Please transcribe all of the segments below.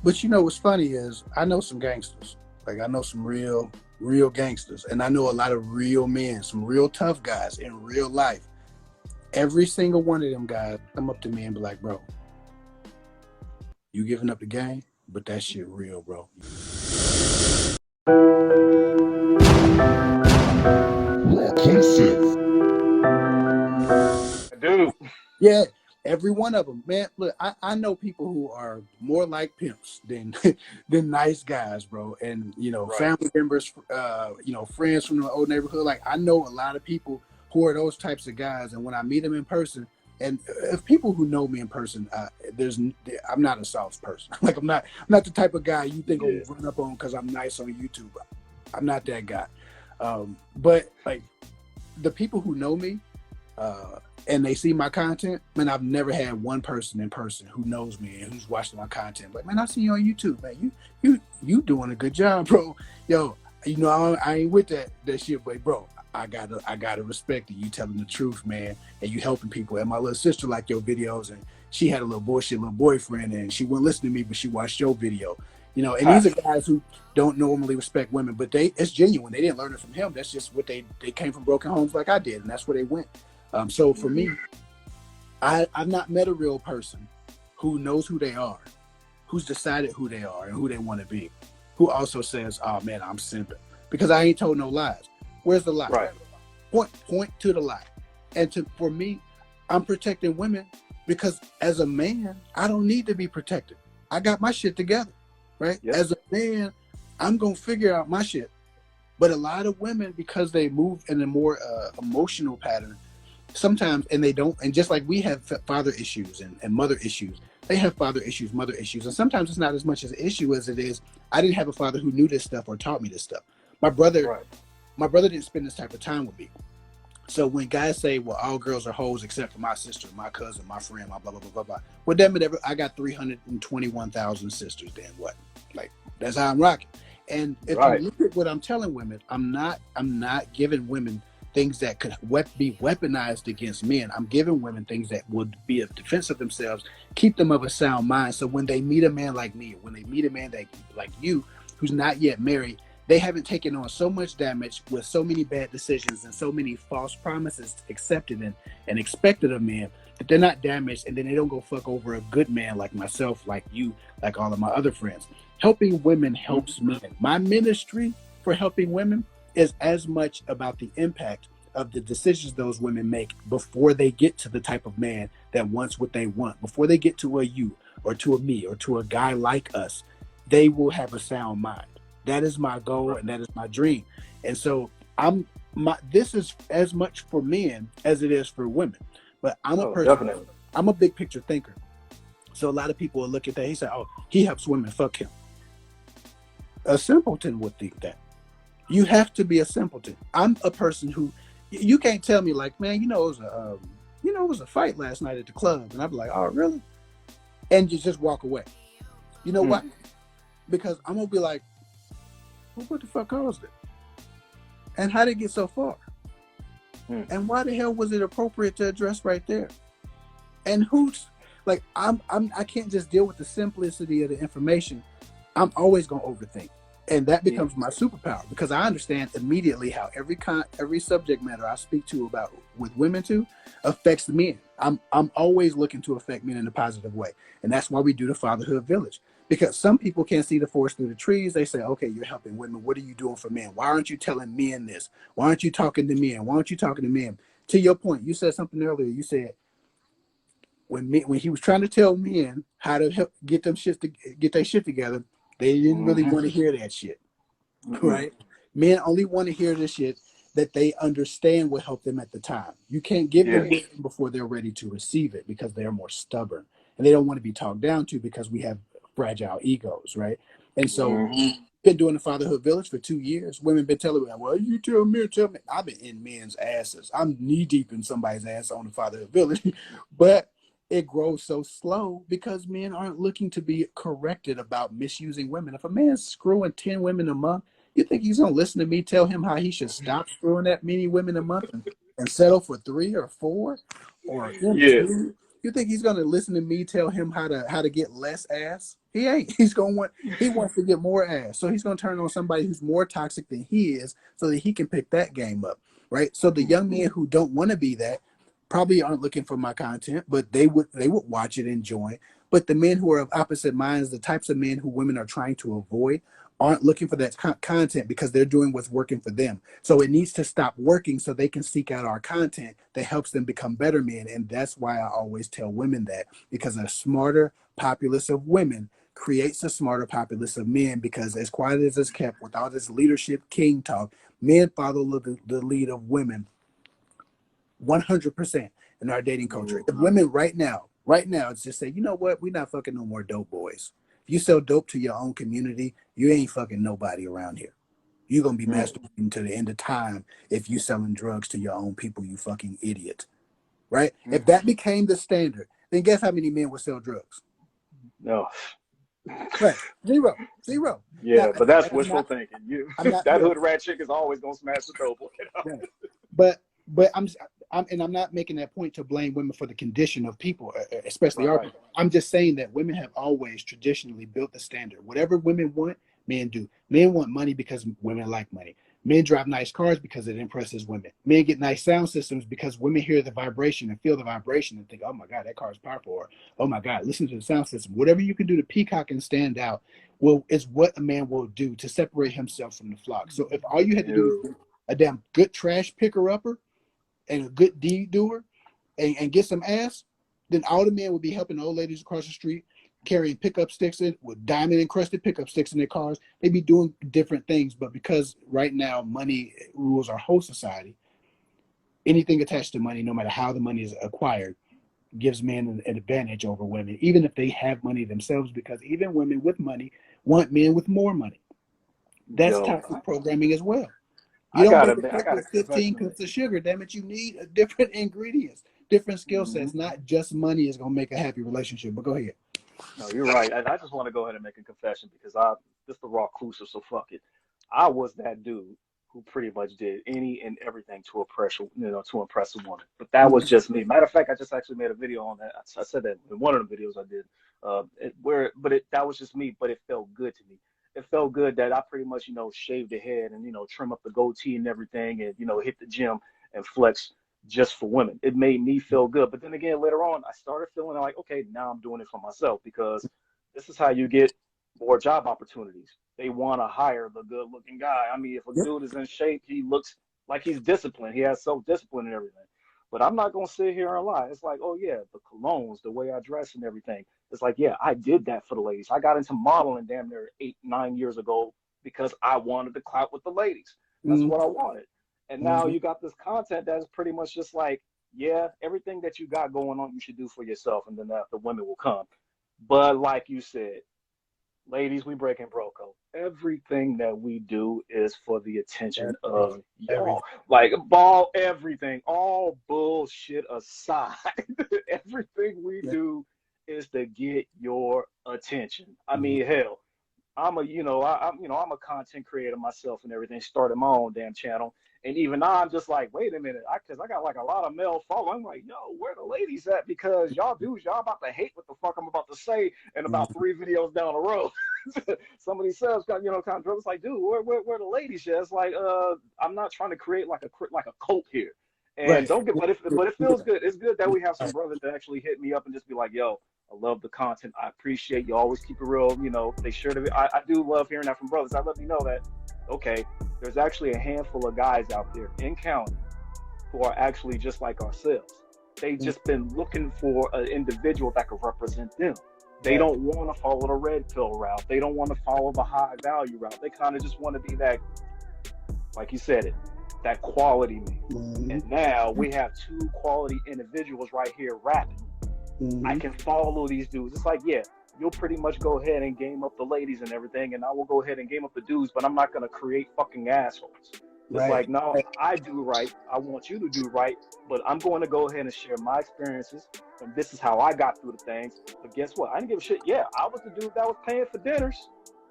But you know what's funny is I know some gangsters. Like I know some real gangsters, and I know a lot of real men, some real tough guys in real life. Every single one of them guys come up to me and be like, "Bro, you giving up the game, but that shit real, bro." Dude. Yeah, every one of them, man. Look, I know people who are more like pimps than than nice guys, bro. And you know, Right. family members, you know, friends from the old neighborhood. Like I know a lot of people who are those types of guys. And when I meet them in person, and if people who know me in person, I'm not a soft person. Like I'm not the type of guy you think Yeah. will run up on because I'm nice on YouTube. I'm not that guy. But like the people who know me, and they see my content, man, I've never had one person in person who knows me and who's watching my content. But man, I see you on YouTube, man. You doing a good job, bro. Yo, you know I ain't with that shit, but bro, I gotta respect it. You telling the truth, man, and you helping people. And my little sister liked your videos, and she had a little bullshit little boyfriend, and she wouldn't listen to me, but she watched your video. You know, and these are guys who don't normally respect women, but it's genuine. They didn't learn it from him. That's just what they came from broken homes like I did, and that's where they went. So for me, I've not met a real person who knows who they are, who's decided who they are and who they want to be, who also says, "Oh man, I'm simping," because I ain't told no lies. Where's the lie? Right. Point to the lie. And for me, I'm protecting women because as a man, I don't need to be protected. I got my shit together, right? Yep. As a man, I'm gonna figure out my shit. But a lot of women, because they move in a more emotional pattern, sometimes, and they don't, and just like we have father issues and mother issues, they have father issues, mother issues, and sometimes it's not as much as an issue as it is I didn't have a father who knew this stuff or taught me this stuff. My brother didn't spend this type of time with me. So when guys say, well, all girls are hoes except for my sister, my cousin, my friend, my blah blah blah blah blah, well, damn it, I got 321,000 sisters. Then what? Like that's how I'm rocking. And if you look at what I'm telling women, I'm not giving women things that could be weaponized against men. I'm giving women things that would be a defense of themselves, keep them of a sound mind. So when they meet a man like me, when they meet a man like you, who's not yet married, they haven't taken on so much damage with so many bad decisions and so many false promises accepted and expected of men that they're not damaged, and then they don't go fuck over a good man like myself, like you, like all of my other friends. Helping women helps men. My ministry for helping women is as much about the impact of the decisions those women make before they get to the type of man that wants what they want. Before they get to a you or to a me or to a guy like us, they will have a sound mind. That is my goal and that is my dream. And so this is as much for men as it is for women. But I'm a person, definitely. I'm a big picture thinker. So a lot of people will look at that. He said, "Oh, he helps women, fuck him." A simpleton would think that. You have to be a simpleton. I'm a person who, you can't tell me like, man, it was a fight last night at the club, and I'd be like, "Oh, really?" And you just walk away. You know why? Because I'm gonna be like, well, what the fuck caused it? And how did it get so far? And why the hell was it appropriate to address right there? And who's like, I can't just deal with the simplicity of the information. I'm always gonna overthink. And that becomes my superpower because I understand immediately how every subject matter I speak to about with women too affects men. I'm always looking to affect men in a positive way. And that's why we do the Fatherhood Village. Because some people can't see the forest through the trees. They say, okay, you're helping women. What are you doing for men? Why aren't you telling men this? Why aren't you talking to men? Why aren't you talking to men? To your point, you said something earlier. You said when he was trying to tell men how to help get their shit together, they didn't really want to hear that shit, right? Men only want to hear the shit that they understand will help them at the time. You can't give them wisdom before they're ready to receive it because they're more stubborn and they don't want to be talked down to because we have fragile egos, right? And so been doing the Fatherhood Village for 2 years. Women been telling me, well, you tell me. I've been in men's asses. I'm knee deep in somebody's ass on the Fatherhood Village, but it grows so slow because men aren't looking to be corrected about misusing women. If a man's screwing 10 women a month, you think he's gonna listen to me tell him how he should stop screwing that many women a month and settle for 3 or 4 or 2? You think he's gonna listen to me tell him how to get less ass? He ain't. He wants to get more ass. So he's gonna turn on somebody who's more toxic than he is so that he can pick that game up. Right. So the young men who don't want to be that probably aren't looking for my content, but they would watch it and join. But the men who are of opposite minds, the types of men who women are trying to avoid, aren't looking for that content because they're doing what's working for them. So it needs to stop working so they can seek out our content that helps them become better men. And that's why I always tell women that, because a smarter populace of women creates a smarter populace of men, because as quiet as it's kept, with all this leadership king talk, men follow the lead of women 100% in our dating culture. If women right now, it's just say, you know what, we're not fucking no more dope boys. If you sell dope to your own community, you ain't fucking nobody around here. You're going to be masturbating to the end of time if you selling drugs to your own people, you fucking idiot. Right? If that became the standard, then guess how many men would sell drugs? No. Right. Zero. Yeah, now, but that's wishful thinking. That hood rat chick is always going to smash the dope boy. Right. But I'm not making that point to blame women for the condition of people, especially our people. I'm just saying that women have always traditionally built the standard. Whatever women want, men do. Men want money because women like money. Men drive nice cars because it impresses women. Men get nice sound systems because women hear the vibration and feel the vibration and think, oh my God, that car is powerful. Or, oh my God, listen to the sound system. Whatever you can do to peacock and stand out is what a man will do to separate himself from the flock. So if all you had to do is a damn good trash picker-upper and a good deed doer and get some ass, then all the men would be helping the old ladies across the street carrying pickup sticks with diamond encrusted pickup sticks in their cars. They'd be doing different things, but because right now money rules our whole society, anything attached to money, no matter how the money is acquired, gives men an advantage over women, even if they have money themselves, because even women with money want men with more money. That's toxic programming as well. You don't make a cake with 15 cups of sugar. Damn it, you need different ingredients, different skill sets. Not just money is going to make a happy relationship. But go ahead. No, you're right. And I just want to go ahead and make a confession because this is the raw crucial, so fuck it. I was that dude who pretty much did any and everything to impress a woman. But that was just me. Matter of fact, I just actually made a video on that. I said that in one of the videos I did, that was just me, but it felt good to me. It felt good that I pretty much, shaved the head and, trim up the goatee and everything and, hit the gym and flex just for women. It made me feel good. But then again, later on, I started feeling like, okay, now I'm doing it for myself, because this is how you get more job opportunities. They want to hire the good looking guy. I mean, if a dude is in shape, he looks like he's disciplined. He has self-discipline and everything. But I'm not going to sit here and lie. It's like, oh, yeah, the colognes, the way I dress and everything. It's like, yeah, I did that for the ladies. I got into modeling damn near 8-9 years ago because I wanted to clout with the ladies. That's what I wanted. And now you got this content that's pretty much just like, yeah, everything that you got going on, you should do for yourself, and then the women will come. But like you said, ladies, we breaking bro code. Everything that we do is for the attention of y'all. Like, everything, all bullshit aside, everything we do is to get your attention. I mean, hell, I'm a content creator myself and everything. Started my own damn channel. And even now, I'm just like, wait a minute, because I got like a lot of male following. I'm like, yo, where the ladies at? Because y'all about to hate what the fuck I'm about to say in about 3 videos down the road. Some of these subs got, kind of drunk. It's like, dude, where the ladies at? It's like, I'm not trying to create like a cult here. And but it feels good. It's good that we have some brothers that actually hit me up and just be like, yo, I love the content. I appreciate you. Always keep it real. They sure to be. I do love hearing that from brothers. I let me know that, okay, there's actually a handful of guys out there in county who are actually just like ourselves. They've just been looking for an individual that could represent them. They don't want to follow the red pill route. They don't want to follow the high value route. They kind of just want to be that, like you said it, that quality man. And now we have 2 quality individuals right here rapping. I can follow these dudes. It's like, yeah, you'll pretty much go ahead and game up the ladies and everything, and I will go ahead and game up the dudes, but I'm not going to create fucking assholes. It's like, no, I do right. I want you to do right, but I'm going to go ahead and share my experiences, and this is how I got through the things. But guess what? I didn't give a shit. Yeah, I was the dude that was paying for dinners,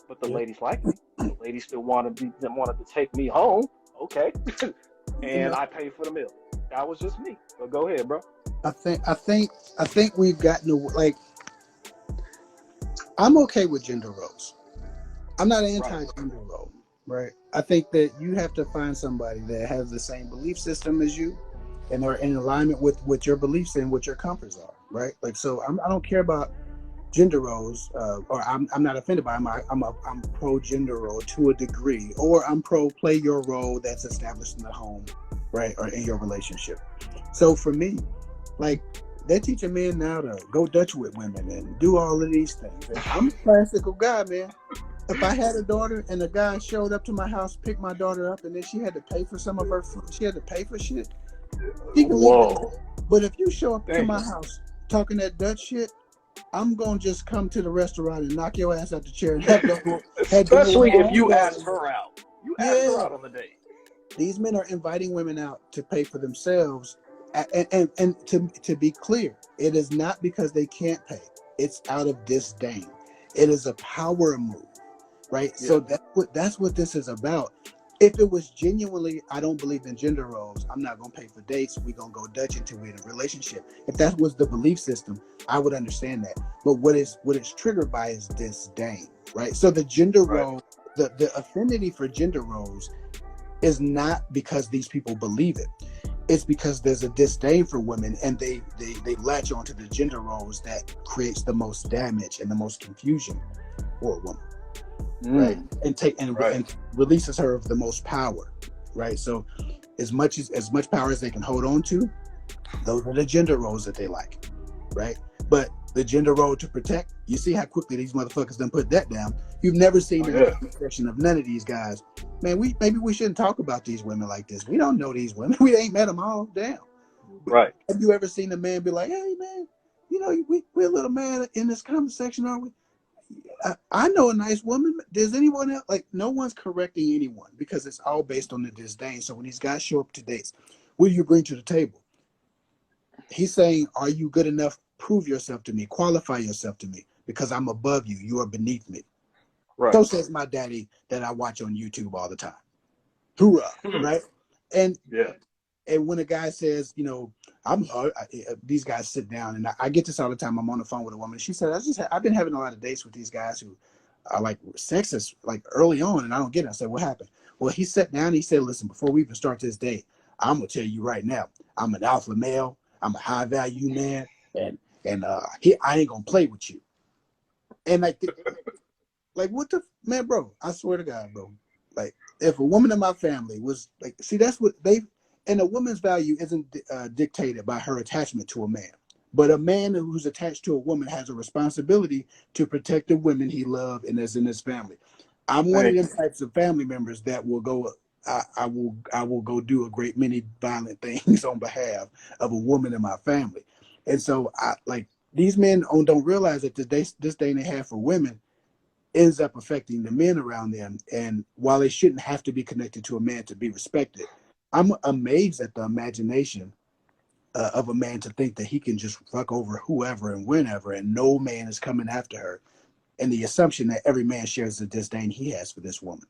but the ladies liked me. The ladies still wanted to take me home. Okay. And I paid for the meal. That was just me. But go ahead, bro. I think we've gotten to, like, I'm okay with gender roles. I'm not Right. anti-gender role, right? I think that you have to find somebody that has the same belief system as you, and are in alignment with what your beliefs and what your comforts are, right? Like, so I don't care about gender roles, or I'm not offended by them. I'm pro gender role to a degree, or I'm pro play your role that's established in the home, right, or in your relationship. So for me, like, they're teaching men now to go Dutch with women and do all of these things. And I'm a classical guy, man. If I had a daughter and a guy showed up to my house, picked my daughter up, and then she had to pay for some of her food, she had to pay for shit, she can leave it. Whoa. But if you show up to Damn. my house talking that Dutch shit, I'm gonna just come to the restaurant and knock your ass out the chair and have dinner with Especially my if own you daughter. asked her out. You asked her Yeah, out on the date. these men are inviting women out to pay for themselves, and to be clear, it is not because they can't pay. It's out of disdain. It is a power move, right? Yeah. So that's what this is about. If it was genuinely, I don't believe in gender roles, I'm not gonna pay for dates, we're gonna go Dutch until we're in a relationship. If that was the belief system, I would understand that. But what it's triggered by is disdain, right? So the gender Right. role, the affinity for gender roles is not because these people believe it. It's because there's a disdain for women, and they latch onto the gender roles that creates the most damage and the most confusion for a woman, right? Mm. And Right. and releases her of the most power, right? So as much power as they can hold on to, those are the gender roles that they like, right? But the gender role to protect, you see how quickly these motherfuckers done put that down. You've never seen Oh in the yeah. comment section of none of these guys, man, maybe we shouldn't talk about these women like this. We don't know these women. We ain't met them all. Damn. But Right. have you ever seen a man be like, hey, man, we're a little mad in this comment section, are we? I know a nice woman. Does anyone else? Like, no one's correcting anyone because it's all based on the disdain. So when these guys show up to dates, what do you bring to the table? He's saying, are you good enough? Prove yourself to me. Qualify yourself to me because I'm above you. You are beneath me. Right. So says my daddy that I watch on YouTube all the time. Hoorah, right? And Yeah. and when a guy says, these guys sit down, and I get this all the time. I'm on the phone with a woman. She said, I've been having a lot of dates with these guys who are like sexist, like early on, and I don't get it. I said, what happened? Well, he sat down and he said, listen, before we even start this date, I'm gonna tell you right now, I'm an alpha male, I'm a high value man, and I ain't gonna play with you. And like what the man, bro? I swear to God, bro. Like, if a woman in my family was like, see, that's what they, and a woman's value isn't dictated by her attachment to a man. But a man who's attached to a woman has a responsibility to protect the women he loves and is in his family. I'm one of Thank them you. types of family members that will go. I will go do a great many violent things on behalf of a woman in my family, and so I like these men don't realize that this day and a half for women ends up affecting the men around them. And while they shouldn't have to be connected to a man to be respected, I'm amazed at the imagination of a man to think that he can just fuck over whoever and whenever, and no man is coming after her. And the assumption that every man shares the disdain he has for this woman.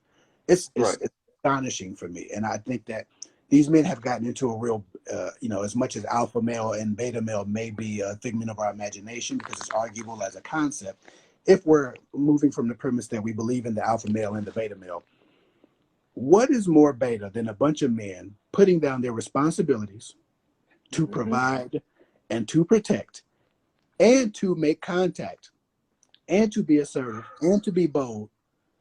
Right. It's astonishing for me. And I think that these men have gotten into a real, as much as alpha male and beta male may be a figment of our imagination because it's arguable as a concept, if we're moving from the premise that we believe in the alpha male and the beta male, what is more beta than a bunch of men putting down their responsibilities to Mm-hmm. provide and to protect and to make contact and to be assertive and to be bold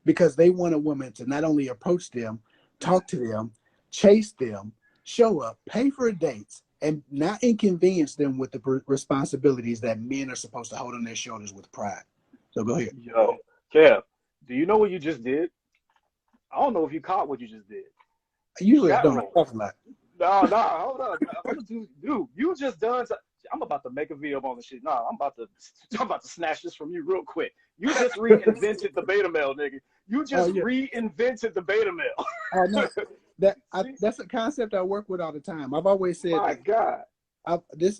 because they want a woman to not only approach them, talk to them, chase them, show up, pay for dates, and not inconvenience them with the responsibilities that men are supposed to hold on their shoulders with pride. So go ahead. Yo, Kev, do you know what you just did? I don't know if you caught what you just did. Usually I Chat don't. I roll. talk a lot. No, no, hold on. I'm gonna do, dude. You just done. I'm about to make a video on the shit. No, I'm about to snatch this from you real quick. You just reinvented the beta male, nigga. You Oh just yeah. reinvented the beta male. Oh no. That's a concept I work with all the time. I've always said My God. this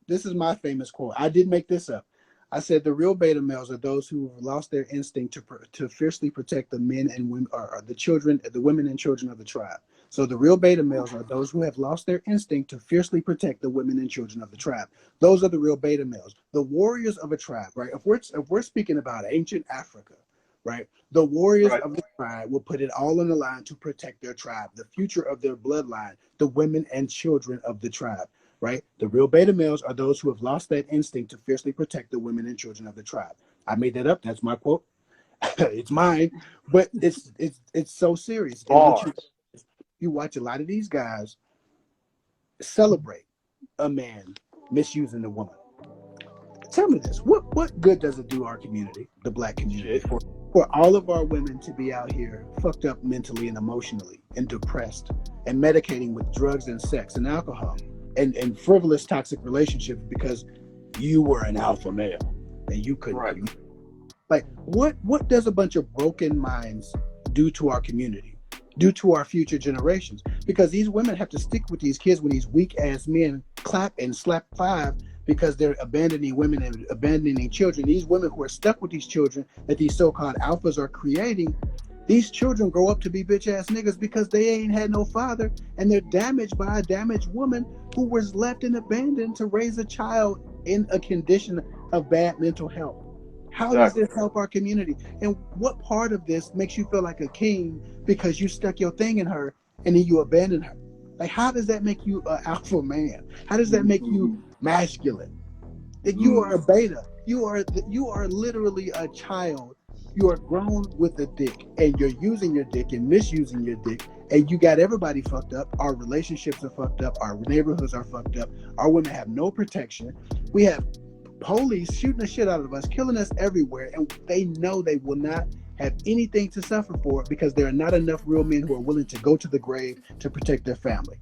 is my famous quote. I did make this up. I said the real beta males are those who have lost their instinct to fiercely protect the men and women, or the children, the women and children of the tribe. So the real beta males are those who have lost their instinct to fiercely protect the women and children of the tribe. Those are the real beta males, the warriors of a tribe, right? If we're speaking about ancient Africa, right? The warriors Right. of the tribe will put it all on the line to protect their tribe, the future of their bloodline, the women and children of the tribe, right? The real beta males are those who have lost that instinct to fiercely protect the women and children of the tribe. I made that up. That's my quote. It's mine, but it's so serious. And what Bars. you watch a lot of these guys celebrate a man misusing a woman. Tell me this: what good does it do our community, the black community, Shit. for all of our women to be out here fucked up mentally and emotionally and depressed and medicating with drugs and sex and alcohol and frivolous toxic relationships because you were an alpha male and you couldn't Right. like what does a bunch of broken minds do to our community, do to our future generations? Because these women have to stick with these kids when these weak ass men clap and slap five because they're abandoning women and abandoning children. These women who are stuck with these children that these so-called alphas are creating, these children grow up to be bitch ass niggas because they ain't had no father and they're damaged by a damaged woman who was left and abandoned to raise a child in a condition of bad mental health. How does Exactly. this help our community? And what part of this makes you feel like a king because you stuck your thing in her and then you abandon her? Like, how does that make you an alpha man? How does that make you Mm-hmm. masculine? That you are a Mm. beta. You are literally a child. You are grown with a dick, and you're using your dick and misusing your dick, and you got everybody fucked up. Our relationships are fucked up. Our neighborhoods are fucked up. Our women have no protection. We have police shooting the shit out of us, killing us everywhere, and they know they will not have anything to suffer for it because there are not enough real men who are willing to go to the grave to protect their family,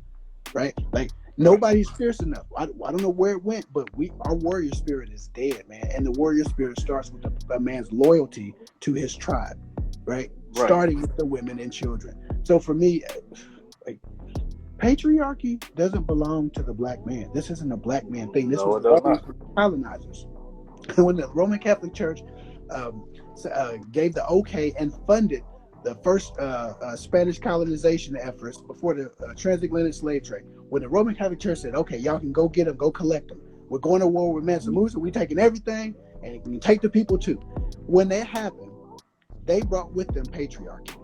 right? Like Right. nobody's fierce enough. I don't know where it went, but our warrior spirit is dead, man. And the warrior spirit starts with a man's loyalty to his tribe, right? Right. Starting with the women and children. So for me, like patriarchy doesn't belong to the black man. This isn't a black man thing. This No, was it does always not. colonizers. When the Roman Catholic Church um, gave the okay and funded the first Spanish colonization efforts before the transatlantic slave trade, when the Roman Catholic Church said, okay, y'all can go get them, go collect them. We're going to war with Mansa Musa. We're taking everything and we can take the people too. When that happened, they brought with them patriarchy.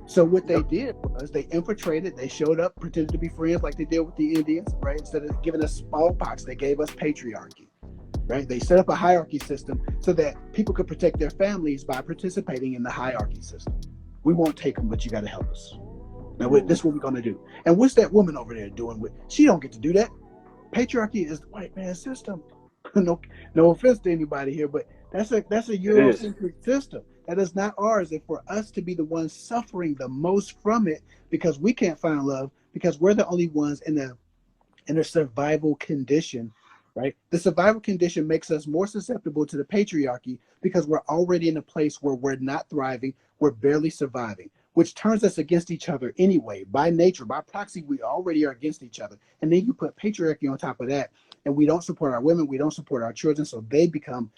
So what they Yep. did was they infiltrated, they showed up, pretended to be friends like they did with the Indians, right? Instead of giving us smallpox, they gave us patriarchy, right? They set up a hierarchy system so that people could protect their families by participating in the hierarchy system. We won't take them, but you got to help us. Now, this is what we're going to do. And what's that woman over there doing with? She don't get to do that. Patriarchy is the white man's system. no, no offense to anybody here, but that's a It is. Eurocentric system. That is not ours. And for us to be the ones suffering the most from it because we can't find love because we're the only ones in a survival condition, right? The survival condition makes us more susceptible to the patriarchy because we're already in a place where we're not thriving, we're barely surviving, which turns us against each other anyway. By nature, by proxy, we already are against each other. And then you put patriarchy on top of that, and we don't support our women, we don't support our children, so they become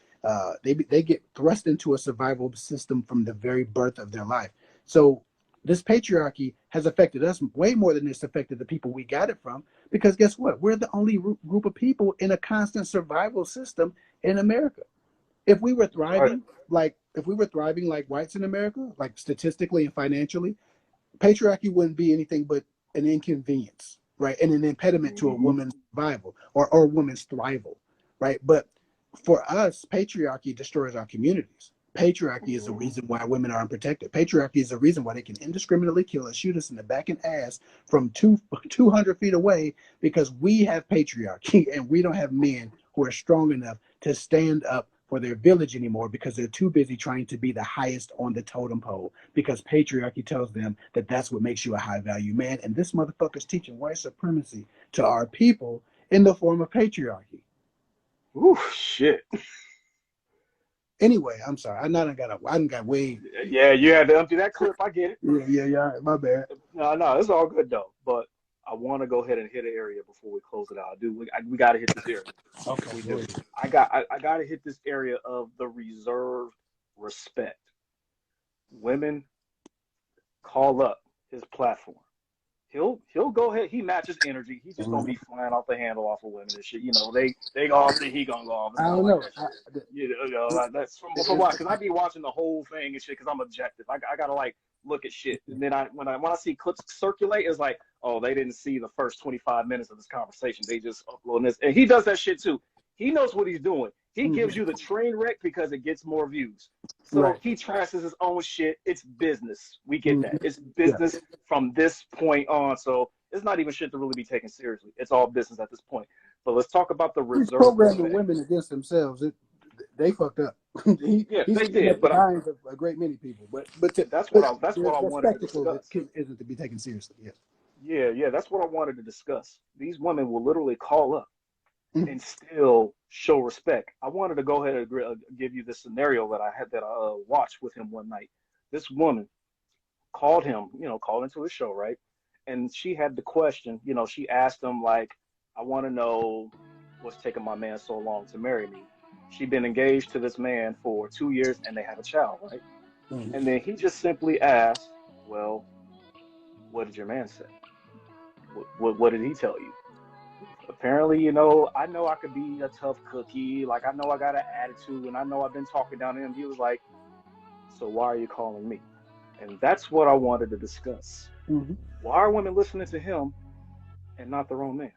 they get thrust into a survival system from the very birth of their life. So this patriarchy has affected us way more than it's affected the people we got it from. Because guess what? We're the only group of people in a constant survival system in America. If we were Right. thriving, like whites in America, like statistically and financially, patriarchy wouldn't be anything but an inconvenience, right? And an impediment to a Mm-hmm. woman's survival or a woman's thrival, right? But for us, patriarchy destroys our communities. Patriarchy is the reason why women are unprotected. Patriarchy is the reason why they can indiscriminately kill us, shoot us in the back and ass from 200 feet away because we have patriarchy and we don't have men who are strong enough to stand up for their village anymore because they're too busy trying to be the highest on the totem pole because patriarchy tells them that that's what makes you a high value man. And this motherfucker's teaching white supremacy to our people in the form of patriarchy. Ooh, shit. Anyway, I'm sorry. I done got way. Yeah, you had to empty that clip. I get it. Yeah. My bad. No, no, it's all good though. But I want to go ahead and hit an area before we close it out. I do. We got to hit this area. Okay, We go do. ahead. I got to hit this area of the reserved respect. Women call up his platform. he'll go ahead. He matches energy. He's just gonna be flying off the handle off of women and shit. You know, they go off, then he gonna go off. It's I kind of don't like know. that shit. Like, that's from why, because I be watching the whole thing and shit. Because I'm objective. I gotta like look at shit, and then when I see clips circulate, it's like, oh, they didn't see the first 25 minutes of this conversation. They just uploading this, and he does that shit too. He knows what he's doing. He gives you the train wreck because it gets more views. So Right. he trashes his own shit. It's business. We get that. It's Yeah. business from this point on. So it's not even shit to really be taken seriously. It's all business at this point. But let's talk about the He's reserve programming respect. women against themselves. They fucked up. Yeah, He's they screwing did. up the But minds of a great many people. But that's what I the wanted to spectacle that discuss. isn't to be taken seriously. Yes. Yeah, that's what I wanted to discuss. These women will literally call up Mhm. and still show respect. I wanted to go ahead and give you the scenario that I watched with him one night. This woman called him, called into his show, right? And she had the question, she asked him like, I want to know what's taking my man so long to marry me. She'd been engaged to this man for 2 years and they have a child, right? Mhm. And then he just simply asked, well, what did your man say? What did he tell you? Apparently, I know I could be a tough cookie. Like, I know I got an attitude and I know I've been talking down to him. He was like, so why are you calling me? And that's what I wanted to discuss. Mhm. Why are women listening to him and not their own man?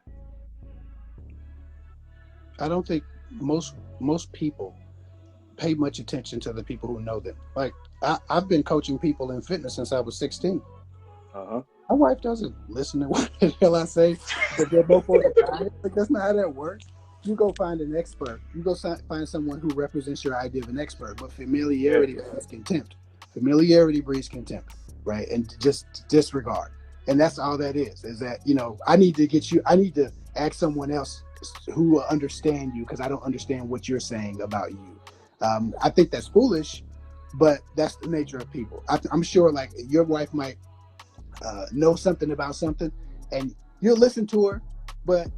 I don't think most people pay much attention to the people who know them. Like I've been coaching people in fitness since I was 16. Uh-huh. My wife doesn't listen to what the hell I say, but they're both on the diet. Like, that's not how that works. You go find an expert. You go find someone who represents your idea of an expert. But Yeah. familiarity breeds contempt. Familiarity breeds contempt, right? And just disregard. And that's all that is. Is that I need to get you. I need to ask someone else who will understand you because I don't understand what you're saying about you. I think that's foolish, but that's the nature of people. I'm sure, like your wife might know something about something, and you'll listen to her, but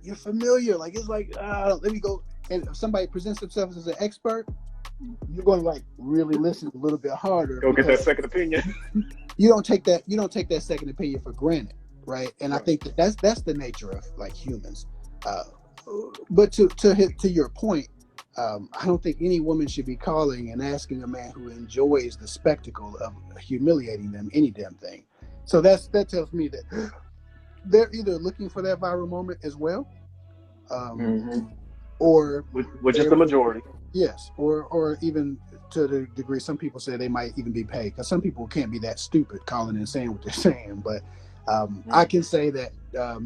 you're familiar. Like it's like, let me go. And if somebody presents themselves as an expert, you're going to like really listen a little bit harder Go get that because second opinion. you don't take that second opinion for granted, right? And I Right. think that's the nature of like humans. Uh, but to your point, I don't think any woman should be calling and asking a man who enjoys the spectacle of humiliating them any damn thing. So that tells me that they're either looking for that viral moment as well, Mm-hmm. or Which is they're the majority. yes, or even to the degree some people say they might even be paid because some people can't be that stupid calling and saying what they're saying. But I Mm-hmm. can say that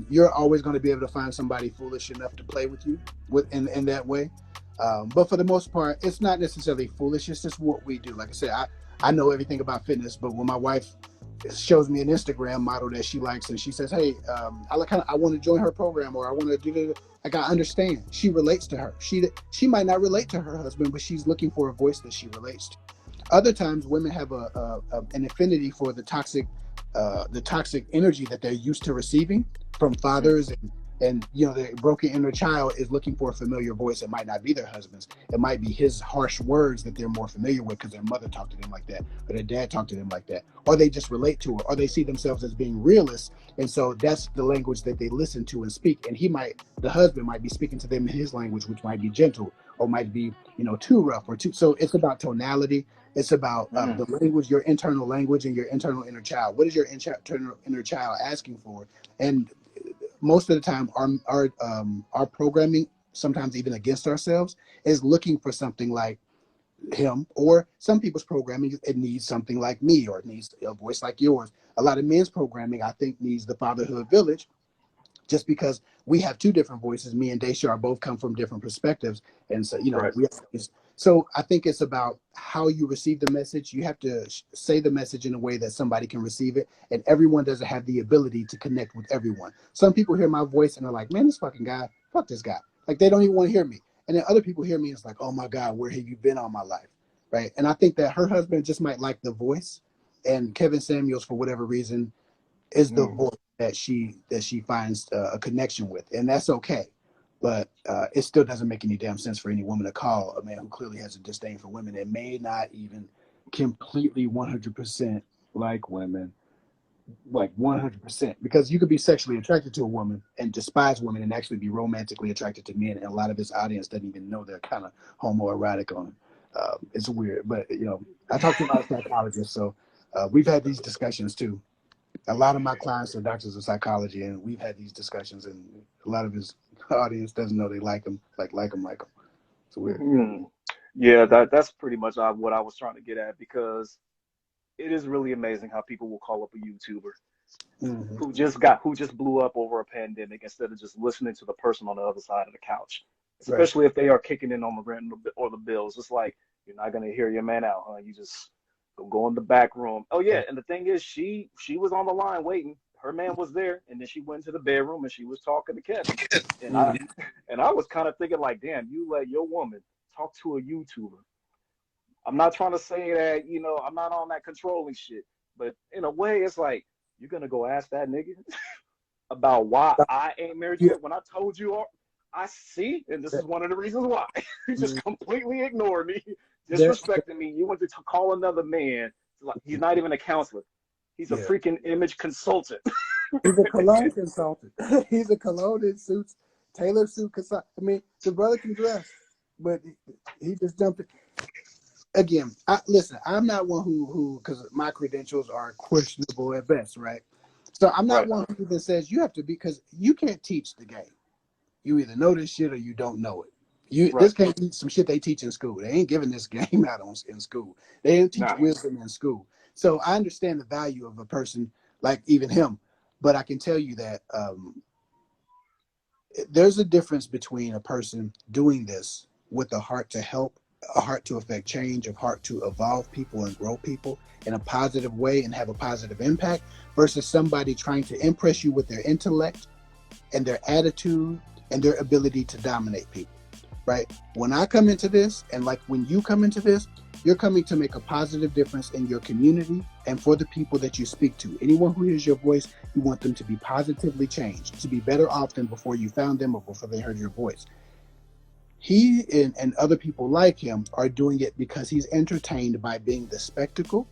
you're always going to be able to find somebody foolish enough to play with you in that way. But for the most part, it's not necessarily foolish. It's just what we do. Like I said, I know everything about fitness, but when my wife shows me an Instagram model that she likes and she says, "Hey, I want to join her program or I want to do the," like I understand. She relates to her. She might not relate to her husband, but she's looking for a voice that she relates to. Other times, women have an affinity for the toxic energy that they're used to receiving from fathers, and the broken inner child is looking for a familiar voice. It might not be their husband's. It might be his harsh words that they're more familiar with because their mother talked to them like that, or their dad talked to them like that, or they just relate to it, or they see themselves as being realists, and so that's the language that they listen to and speak. And the husband might be speaking to them in his language, which might be gentle or might be too rough or too. So it's about tonality. It's about Mm-hmm. the language, your internal language, and your internal inner child. What is your internal inner child asking for? And most of the time, our programming, sometimes even against ourselves, is looking for something like him, or some people's programming, it needs something like me, or it needs a voice like yours. A lot of men's programming, I think, needs the fatherhood village, just because we have two different voices. Me and Daeshar both come from different perspectives, and so Right. so I think it's about how you receive the message. You have to say the message in a way that somebody can receive it, and everyone doesn't have the ability to connect with everyone. Some people hear my voice and they're like, "Man, this fucking guy, fuck this guy." Like they don't even want to hear me. And then other people hear me and it's like, "Oh my God, where have you been all my life?" Right? And I think that her husband just might like the voice, and Kevin Samuels, for whatever reason, is the Mm. voice that she finds a connection with, and that's okay. But it still doesn't make any damn sense for any woman to call a man who clearly has a disdain for women and may not even completely 100% like women like 100%, because you could be sexually attracted to a woman and despise women and actually be romantically attracted to men, and a lot of his audience doesn't even know they're kind of homoerotic on him. It's weird, but I talk to a lot of psychologists, so we've had these discussions too. A lot of my clients are doctors of psychology, and we've had these discussions, and a lot of his audience doesn't know they like him, like him. It's weird. Mhm. Yeah, that's pretty much what I was trying to get at because it is really amazing how people will call up a YouTuber Hmm. who just blew up over a pandemic instead of just listening to the person on the other side of the couch. Right. Especially if they are kicking in on the rent or the bills. It's like you're not gonna hear your man out, huh? You just go in the back room. Oh yeah, and the thing is, she was on the line waiting. Her man was there, and then she went to the bedroom and she was talking to Kevin. And I Hmm. and I was kind of thinking like, damn, you let your woman talk to a YouTuber. I'm not trying to say that, I'm not on that controlling shit, but in a way, it's like you're gonna go ask that nigga about why I ain't married Yeah. yet when I told you I see, and this is one of the reasons why. You just completely ignored me, There, disrespecting me. You went to call another man. Like, he's not even a counselor. He's a yeah. freaking image consultant. He's a cologne consultant. He's a cologne that suits tailor suit consultant. I mean, the brother can dress, but he just jumped it. Again, listen, I'm not one who because my credentials are questionable at best, right? So I'm not Right, one who even says you have to be, because you can't teach the game. You either know this shit or you don't know it. right. This can't be some shit they teach in school. They ain't giving this game out in school. They don't teach Nah. wisdom in school. So I understand the value of a person like even him, but I can tell you that there's a difference between a person doing this with a heart to help, a heart to affect change, a heart to evolve people and grow people in a positive way and have a positive impact, versus somebody trying to impress you with their intellect and their attitude and their ability to dominate people, right? When I come into this, and like when you come into this, you're coming to make a positive difference in your community and for the people that you speak to. Anyone who hears your voice, you want them to be positively changed, to be better off than before you found them or before they heard your voice. He and other people like him are doing it because he's entertained by being the spectacle,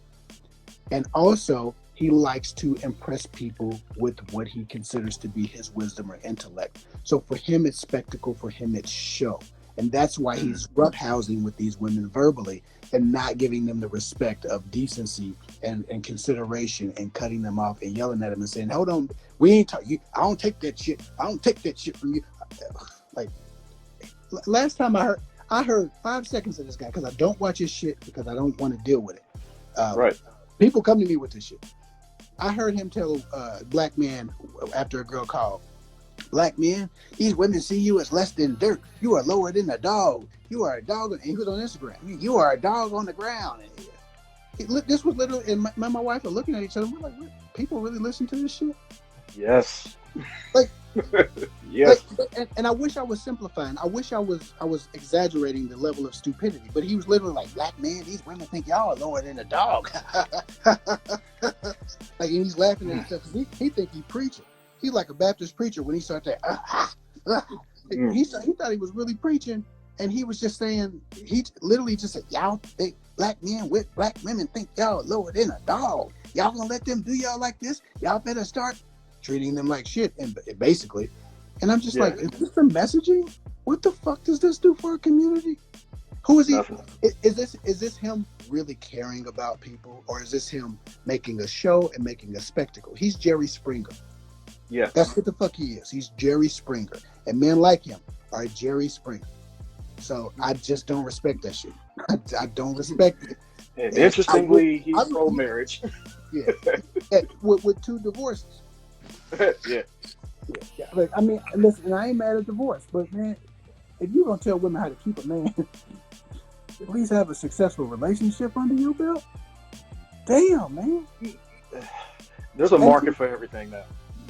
and also he likes to impress people with what he considers to be his wisdom or intellect. So for him, it's spectacle. For him, it's show. And that's why Mm. he's roughhousing with these women verbally and not giving them the respect of decency and consideration, and cutting them off and yelling at them and saying, hold on, we ain't talking. I don't take that shit. I don't take that shit from you. Like last time I heard 5 seconds of this guy, because I don't watch his shit because I don't want to deal with it. Um, Right. People come to me with this shit. I heard him tell a black man after a girl called, black men, these women see you as less than dirt. You are lower than a dog. You are a dog. And he was on Instagram. You are a dog on the ground. This was literally, and my wife are looking at each other. We're like, what? People really listen to this shit? Yes. Like, like, Yes. and I wish I was simplifying. I wish I was exaggerating the level of stupidity. But he was literally like, black man, these women think y'all are lower than a dog. Like, and he's laughing at himself because he think he preaching. He's like a Baptist preacher when he started that. Mm. He thought he was really preaching, and he was just saying, he literally just said, y'all think black men with black women think y'all lower than a dog. Y'all gonna let them do y'all like this? Y'all better start treating them like shit, and basically. And I'm just Yeah. like, is this the messaging? What the fuck does this do for a community? Who is he? Nothing. Is this him really caring about people, or is this him making a show and making a spectacle? He's Jerry Springer. Yes. That's what the fuck he is. He's Jerry Springer, and men like him are Jerry Springer. So I just don't respect that shit. I don't respect it. And And interestingly, I he's would, pro-marriage. yeah, with 2 divorces. Yeah. Yeah, like, I mean, listen, and I ain't mad at divorce, but man, if you're gonna tell women how to keep a man, at least have a successful relationship under your belt. Damn, man. There's a And market for everything now.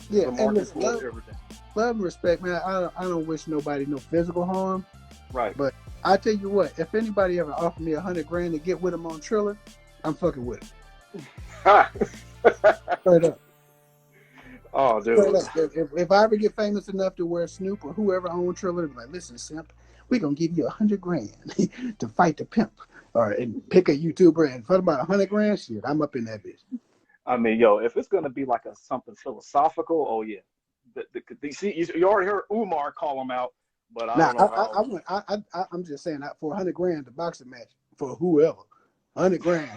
There's yeah, a and market listen, for everything. love and respect, man. I don't wish nobody no physical harm, Right. but I tell you what, if anybody ever offered me $100,000 to get with him on Triller, I'm fucking with it. Ha! Straight up. Oh, Straight dude. up. If I ever get famous enough to where Snoop or whoever owns Triller be like, listen, simp, we gonna give you $100,000 to fight the pimp, or and pick a YouTuber and for about $100,000, shit, I'm up in that bitch. I mean, yo, if it's gonna be like a something philosophical, oh yeah. See, you already heard Umar call him out, but I Now, don't know how. I'm just saying that for 100 grand, the boxing match for whoever, 100 grand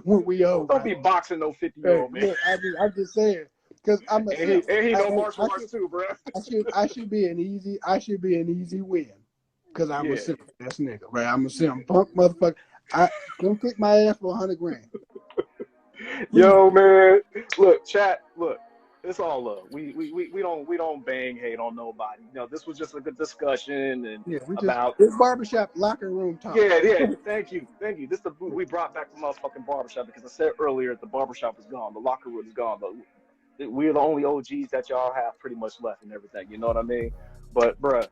when we Don't over. be boxing no 50-year Hey, old man. look, I'm just saying because I'm a simp. And he know I, martial arts too, bro. I should be an easy win because I'm a Yeah. simp ass nigga, right? I'm a simp punk motherfucker. I don't kick my ass for 100 grand. Please. Yo, man. Look, chat. Look, it's all love. We don't bang hate on nobody. You know, this was just a good discussion and Yeah, about. it's barbershop locker room talk. Yeah, yeah. Thank you, thank you. This the we brought back the motherfucking barbershop because I said earlier the barbershop is gone, the locker room is gone, but we're the only OGs that y'all have pretty much left and everything. You know what I mean? But bruh,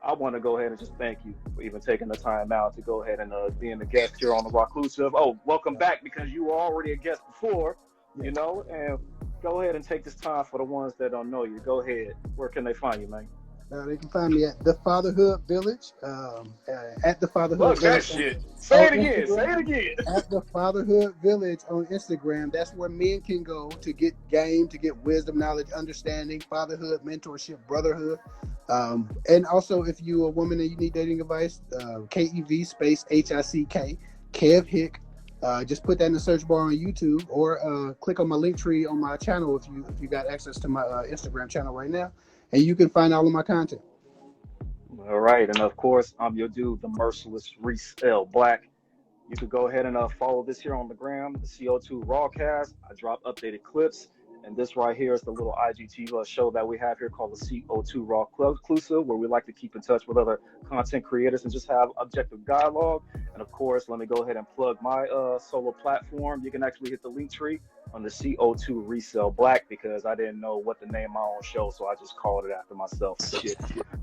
I want to go ahead and just thank you for even taking the time out to go ahead and being a guest here on the Rocklusive. Oh, welcome back because you were already a guest before, you know. And go ahead and take this time for the ones that don't know you. Go ahead. Where can they find you, man? They can find me at the Fatherhood Village, at the Fatherhood Fuck that Village shit. Say on it again. Say Instagram. it again. At the Fatherhood Village on Instagram. That's where men can go to get game, to get wisdom, knowledge, understanding, fatherhood, mentorship, brotherhood. And also, if you're a woman and you need dating advice, KEV space HICK, Kev Hick. Just put that in the search bar on YouTube or click on my link tree on my channel if you got access to my Instagram channel right now. And you can find all of my content. All right, and of course, I'm your dude, the merciless Reese L. Black. You could go ahead and follow this here on the gram, the CO2 Rawcast. I drop updated clips. And this right here is the little IGTV show that we have here called the CO2 Raw Clusive, where we like to keep in touch with other content creators and just have objective dialogue. And of course, let me go ahead and plug my solo platform. You can actually hit the link tree on the CO2 Resell Black because I didn't know what to name my own show, so I just called it after myself. Shit.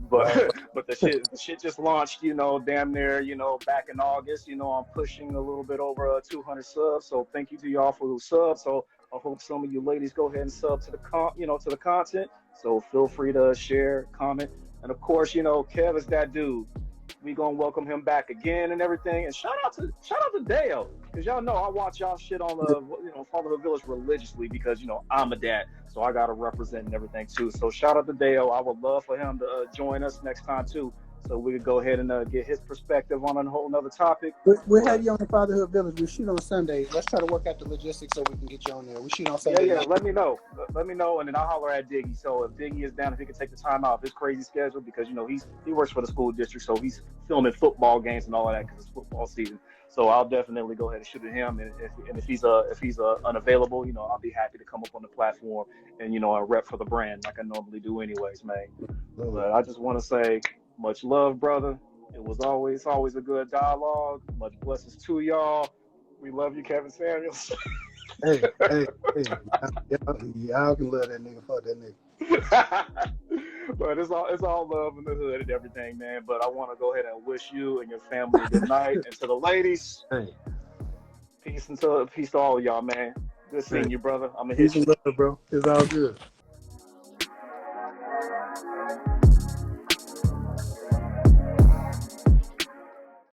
But the shit just launched, you know, damn near, you know, back in August. You know, I'm pushing a little bit over 200 subs. So thank you to y'all for those subs. So I hope some of you ladies go ahead and sub to the to the content. So feel free to share, comment, and of course, you know, Kev is that dude. We gonna welcome him back again and everything. And shout out to Dale, because y'all know I watch y'all shit on the Fatherhood Village religiously because you know I'm a dad, so I gotta represent and everything too. So shout out to Dale. I would love for him to join us next time too, so we could go ahead and get his perspective on a whole nother topic. We'll have you on the Fatherhood Village. We shoot on Sunday. Let's try to work out the logistics so we can get you on there. We shoot on Sunday. Yeah. Let me know. Let me know, and then I'll holler at Diggy. So if Diggy is down, if he can take the time out of his crazy schedule, because you know he works for the school district, so he's filming football games and all of that because it's football season. So I'll definitely go ahead and shoot at him, and if he's unavailable, you know, I'll be happy to come up on the platform and you know I rep for the brand like I normally do, anyways, man. But I just want to say much love, brother. It was always a good dialogue. Much blessings to y'all. We love you, Kevin Samuels. hey, y'all can love that nigga. Fuck that nigga. But it's all love in the hood and everything, man. But I want to go ahead and wish you and your family good night, and to the ladies, peace to all of y'all, man. Good seeing you, brother. I'm gonna hit you. Love, bro. It's all good.